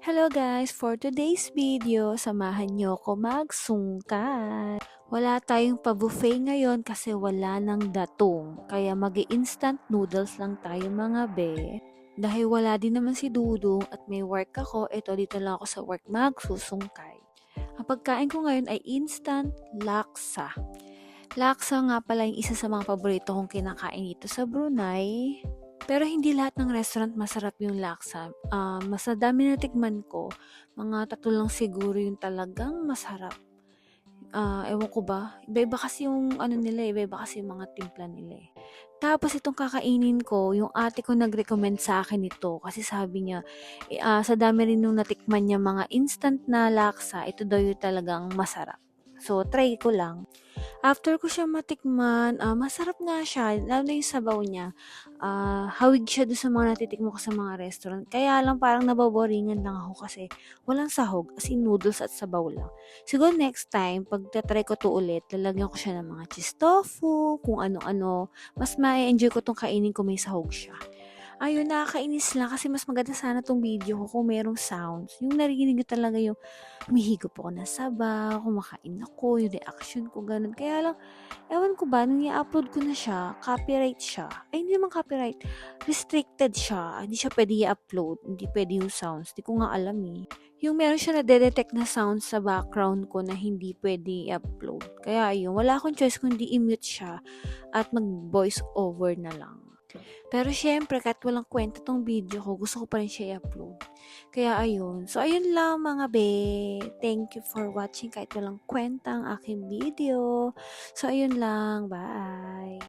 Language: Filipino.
Hello guys! For today's video, samahan nyo ko magsungkat. Wala tayong pa-buffet ngayon kasi wala nang datong. Kaya mag-instant noodles lang tayo mga be. Dahil wala din naman si Dudong at may work ako, dito lang ako sa work magsusungkay. Ang pagkain ko ngayon ay instant laksa. Laksa nga pala yung isa sa mga paborito kong kinakain dito sa Brunei. Pero hindi lahat ng restaurant masarap yung laksa. Mas dami na tikman ko, mga 3 lang siguro yung talagang masarap. Ewan ko ba, iba-iba kasi yung ano nila, iba-iba kasi yung mga timpla nila eh. Tapos itong kakainin ko, yung ate ko nag-recommend sa akin ito kasi sabi niya, sa dami rin nung natikman niya mga instant na laksa, ito daw yung talagang masarap. So, try ko lang. After ko siya matikman, masarap nga siya, lalo na yung sabaw niya. Hawig siya doon sa mga natitikman ko sa mga restaurant. Kaya lang parang naboboringan lang ako kasi walang sahog, as in noodles at sabaw lang. Siguro next time, pag tatry ko to ulit, lalagyan ko siya ng mga cheese tofu, kung ano-ano. Mas ma-enjoy ko tong kainin kung may sahog siya. Ayun, nakakainis lang kasi mas maganda sana tong video ko kung merong sounds. Yung narinig ko talaga yung humihigop ako ng sabaw, kumakain ako, yung reaction ko, ganun. Kaya lang, ewan ko ba, nung i-upload ko na siya, copyright siya. Ay, hindi naman copyright. Restricted siya. Hindi siya pwede i-upload. Hindi pwede yung sounds. Hindi ko nga alam eh. Yung meron siya na detect na sounds sa background ko na hindi pwede i-upload. Kaya ayun, wala akong choice kundi i-mute siya at mag-voice over na lang. Pero syempre, kahit walang kwenta tong video ko, gusto ko pa rin siya i-upload. Kaya ayun. So, ayun lang mga be. Thank you for watching kahit walang kwenta ang aking video. So, ayun lang. Bye!